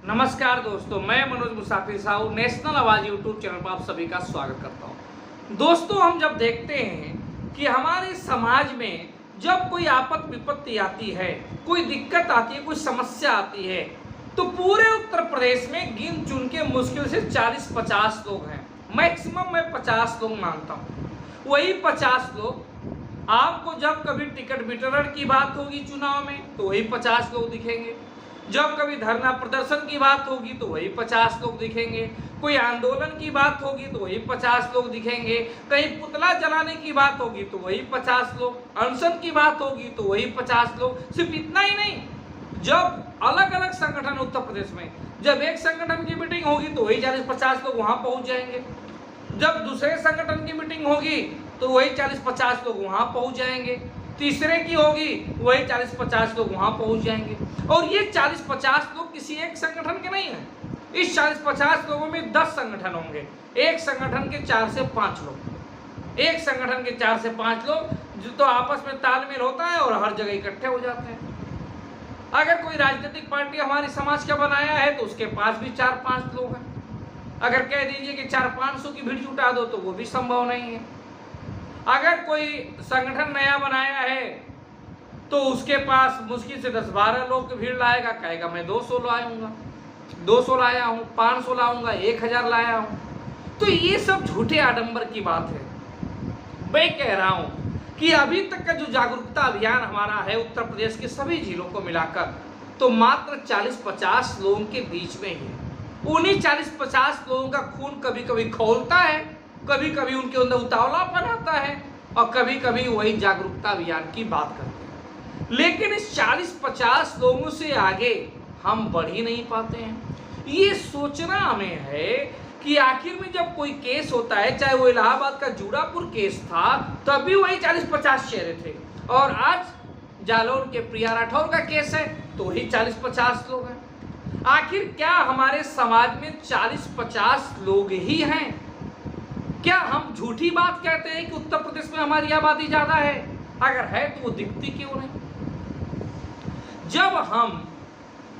नमस्कार दोस्तों, मैं मनोज मुसाफिर साहू नेशनल आवाज यूट्यूब चैनल पर आप सभी का स्वागत करता हूं। दोस्तों, हम जब देखते हैं कि हमारे समाज में जब कोई आपद विपत्ति आती है, कोई दिक्कत आती है, कोई समस्या आती है, तो पूरे उत्तर प्रदेश में गिन चुन के मुश्किल से 40-50 लोग हैं। मैक्सिमम मैं 50 लोग मानता हूँ। वही 50 लोग आपको जब कभी टिकट वितरण की बात होगी चुनाव में तो वही 50 लोग दिखेंगे, जब कभी धरना प्रदर्शन की बात होगी तो वही 50 लोग दिखेंगे, कोई आंदोलन की बात होगी तो वही 50 लोग दिखेंगे, कहीं पुतला जलाने की बात होगी तो वही 50 लोग, अनशन की बात होगी तो वही 50 लोग। सिर्फ इतना ही नहीं, जब अलग अलग संगठन उत्तर प्रदेश में, जब एक संगठन की मीटिंग होगी तो वही 40-50 लोग वहां पहुंच जाएंगे, जब दूसरे संगठन की मीटिंग होगी तो वही 40-50 लोग वहां पहुंच जाएंगे, तीसरे की होगी वही 40-50 लोग वहां पहुंच जाएंगे। और ये 40-50 लोग किसी एक संगठन के नहीं हैं। इस 40-50 लोगों में 10 संगठन होंगे, एक संगठन के 4 से 5 लोग, एक संगठन के 4 से 5 लोग जो तो आपस में तालमेल होता है और हर जगह इकट्ठे हो जाते हैं। अगर कोई राजनीतिक पार्टी हमारे समाज का बनाया है तो उसके पास भी 4-5 लोग हैं। अगर कह दीजिए कि 400-500 की भीड़ जुटा दो तो वो भी संभव नहीं है। अगर कोई संगठन नया बनाया है तो उसके पास मुश्किल से 10-12 लोग की भीड़ लाएगा, कहेगा मैं 200 लाऊंगा, 200 लाया हूँ, 500 लाऊंगा, 1000 लाया हूँ। तो ये सब झूठे आडंबर की बात है। मैं कह रहा हूँ कि अभी तक का जो जागरूकता अभियान हमारा है उत्तर प्रदेश के सभी जिलों को मिलाकर, तो मात्र 40-50 लोगों के बीच में ही है। उन्हीं 40-50 लोगों का खून कभी कभी खौलता है, कभी कभी उनके अंदर उतावलापन आता है और कभी कभी वही जागरूकता अभियान की बात करते हैं। लेकिन इस 40-50 लोगों से आगे हम बढ़ ही नहीं पाते हैं। ये सोचना हमें है कि आखिर में जब कोई केस होता है, चाहे वो इलाहाबाद का जूडापुर केस था, तब भी वही 40-50 चेहरे थे, और आज जालौन के प्रिया राठौर का केस है तो वही 40-50 लोग हैं। आखिर क्या हमारे समाज में 40-50 लोग ही हैं? क्या हम झूठी बात कहते हैं कि उत्तर प्रदेश में हमारी आबादी ज्यादा है? अगर है तो वो दिखती क्यों नहीं? जब हम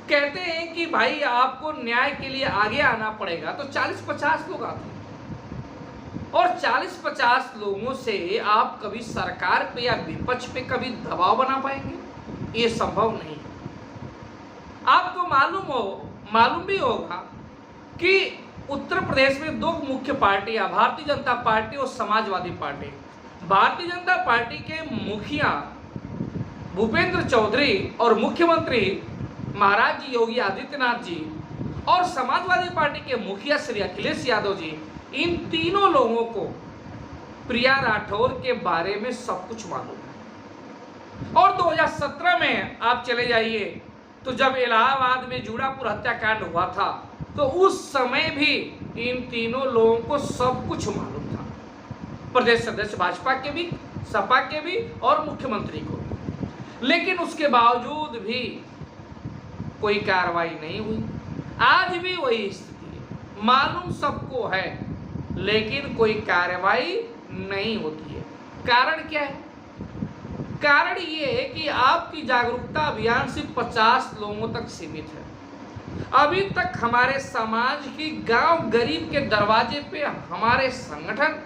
कहते हैं कि भाई आपको न्याय के लिए आगे आना पड़ेगा तो 40-50 लोग आते हैं, और 40-50 लोगों से आप कभी सरकार पे या विपक्ष पे कभी दबाव बना पाएंगे? ये संभव नहीं। आपको मालूम भी होगा कि उत्तर प्रदेश में 2 मुख्य पार्टियां, भारतीय जनता पार्टी और समाजवादी पार्टी। भारतीय जनता पार्टी के मुखिया भूपेंद्र चौधरी और मुख्यमंत्री महाराज जी योगी आदित्यनाथ जी और समाजवादी पार्टी के मुखिया श्री अखिलेश यादव जी, इन तीनों लोगों को प्रिया राठौर के बारे में सब कुछ मालूम है। और 2017 में आप चले जाइए तो जब इलाहाबाद में जूडापुर हत्याकांड हुआ था तो उस समय भी इन तीनों लोगों को सब कुछ मालूम था, प्रदेश सदस्य भाजपा के भी, सपा के भी और मुख्यमंत्री को भी। लेकिन उसके बावजूद भी कोई कार्रवाई नहीं हुई। आज भी वही स्थिति है, मालूम सबको है लेकिन कोई कार्रवाई नहीं होती है। कारण क्या है? कारण ये है कि आपकी जागरूकता अभियान सिर्फ 50 लोगों तक सीमित है। अभी तक हमारे समाज की गांव गरीब के दरवाजे पे हमारे संगठन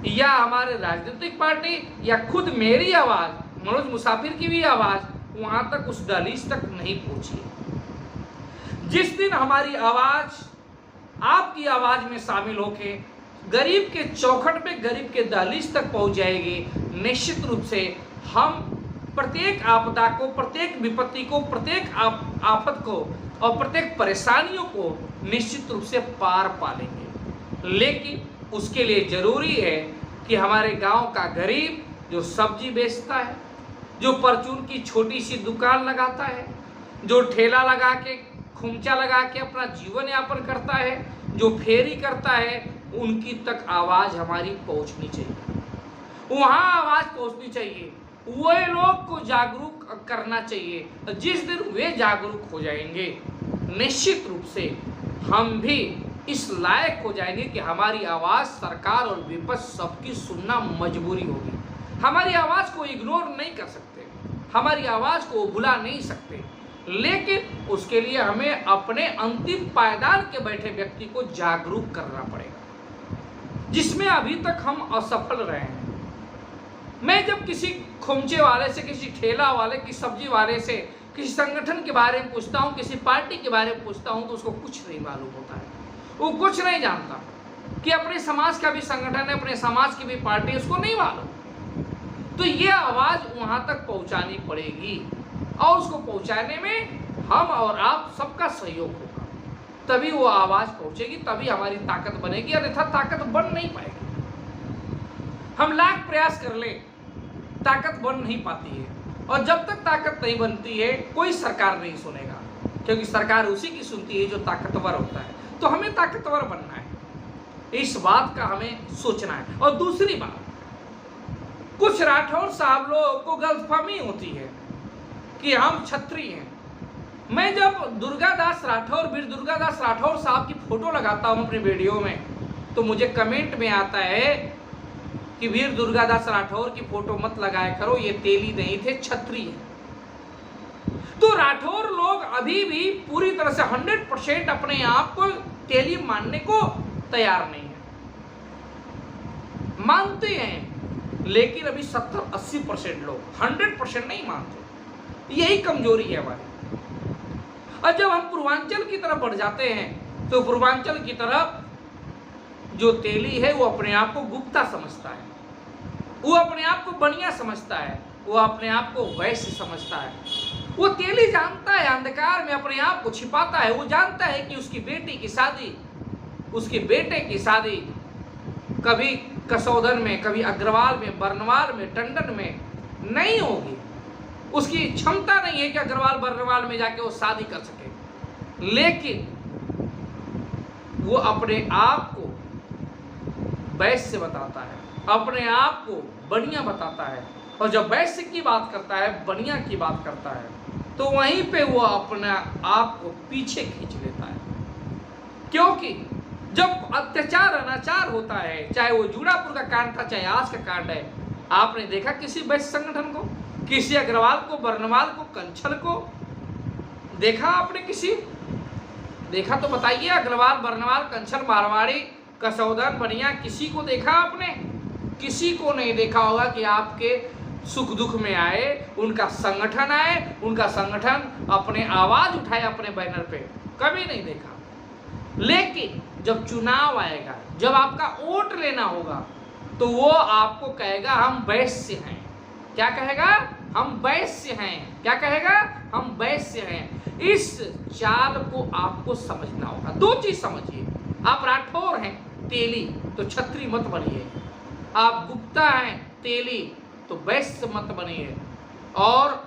या हमारे राजनीतिक पार्टी या खुद मेरी आवाज, मनोज मुसाफिर की भी आवाज वहां तक, उस दहलीज तक नहीं पहुंची है। जिस दिन हमारी आवाज आपकी आवाज में शामिल होके गरीब के चौखट पे, गरीब के दहलीज तक पहुंच जाएगी, निश्चित रूप से हम प्रत्येक आपदा को, प्रत्येक विपत्ति को, प्रत्येक आफत को और प्रत्येक परेशानियों को निश्चित रूप से पार पा लेंगे। लेकिन उसके लिए जरूरी है कि हमारे गांव का गरीब जो सब्जी बेचता है, जो परचून की छोटी सी दुकान लगाता है, जो ठेला लगा के, खुमचा लगा के अपना जीवन यापन करता है, जो फेरी करता है, उनकी तक आवाज हमारी पहुंचनी चाहिए। वहां आवाज पहुंचनी चाहिए, वे लोग को जागरूक करना चाहिए। जिस दिन वे जागरूक हो जाएंगे, निश्चित रूप से हम भी इस लायक हो जाएंगे कि हमारी आवाज सरकार और विपक्ष सबकी सुनना मजबूरी होगी। हमारी आवाज को इग्नोर नहीं कर सकते, हमारी आवाज को भुला नहीं सकते। लेकिन उसके लिए हमें अपने अंतिम पायदान के बैठे व्यक्ति को जागरूक करना पड़ेगा, जिसमें अभी तक हम असफल रहे हैं। मैं जब किसी खोमचे वाले से, किसी ठेला वाले, किसी सब्जी वाले से, किसी संगठन के बारे में पूछता हूँ, किसी पार्टी के बारे में पूछता हूँ, तो उसको कुछ नहीं मालूम होता है। वो कुछ नहीं जानता कि अपने समाज का भी संगठन है, अपने समाज की भी पार्टी है, उसको नहीं मालूम। तो ये आवाज़ वहाँ तक पहुँचानी पड़ेगी, और उसको पहुँचाने में हम और आप सबका सहयोग होगा, तभी वो आवाज़ पहुँचेगी, तभी हमारी ताकत बनेगी, अन्यथा ताकत बन नहीं पाएगी। हम लाख प्रयास कर लें, ताकत बन नहीं पाती है, और जब तक ताकत नहीं बनती है कोई सरकार नहीं सुनेगा, क्योंकि सरकार उसी की सुनती है जो ताकतवर होता है। तो हमें ताकतवर बनना है, इस बात का हमें सोचना है। और दूसरी बात, कुछ राठौर साहब लोगों को गलतफहमी होती है कि हम क्षत्रिय हैं। मैं जब दुर्गादास राठौर, वीर दुर्गादास राठौर साहब की फोटो लगाता हूं अपनी वीडियो में, तो मुझे कमेंट में आता है कि वीर दुर्गादास राठौर की फोटो मत लगाया करो, ये तेली नहीं थे, क्षत्रिय। तो राठौर लोग अभी भी पूरी तरह से 100% अपने आप को तेली मानने को तैयार नहीं है। मानते हैं, लेकिन अभी 70-80% लोग 100% नहीं मानते। यही कमजोरी है हमारी। और जब हम पूर्वांचल की तरफ बढ़ जाते हैं, तो पूर्वांचल की तरफ जो तेली है वो अपने आप को गुप्ता समझता है, वो अपने आप को बनिया समझता है, वो अपने आप को वैश्य समझता है। वो तेली जानता है अंधकार में अपने आप को छिपाता है। वो जानता है कि उसकी बेटी की शादी, उसके बेटे की शादी कभी कसौदन में, कभी अग्रवाल में, बर्नवाल में, टंडन में नहीं होगी। उसकी क्षमता नहीं है कि अग्रवाल बर्नवाल में जाके वो शादी कर सके, लेकिन वो अपने आप को वैश्य बताता है, अपने आप को बनिया बताता है। और जब वैश्य की बात करता है, बनिया की बात करता है, तो वहीं पे वो अपने आप को पीछे खींच लेता है। क्योंकि जब अत्याचार अनाचार होता है, चाहे वो जूड़ापुर का कांड था, चाहे आज का कांड है, आपने देखा किसी वैश्य संगठन को, किसी अग्रवाल को, बर्नवाल को, कंछल को देखा आपने? किसी देखा तो बताइए। अग्रवाल, बर्नवाल, कंछल, मारवाड़ी, कसौदन, बनिया, किसी को देखा आपने? किसी को नहीं देखा होगा कि आपके सुख दुख में आए, उनका संगठन आए, उनका संगठन अपने आवाज उठाए अपने बैनर पे, कभी नहीं देखा। लेकिन जब चुनाव आएगा, जब आपका वोट लेना होगा, तो वो आपको कहेगा हम वैश्य हैं। क्या कहेगा? हम वैश्य हैं। क्या कहेगा? हम वैश्य हैं। इस चाल को आपको समझना होगा। दो चीज समझिए, आप राठौर हैं तेली तो क्षत्रिय मत बनिए, आप गुप्ता हैं तेली तो वैश्य मत बनिए। और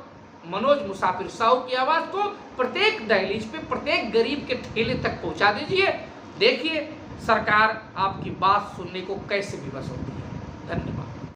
मनोज मुसाफिर साहू की आवाज को प्रत्येक दहलीज पे, प्रत्येक गरीब के ठेले तक पहुंचा दीजिए। देखिए सरकार आपकी बात सुनने को कैसे विवश होती है। धन्यवाद।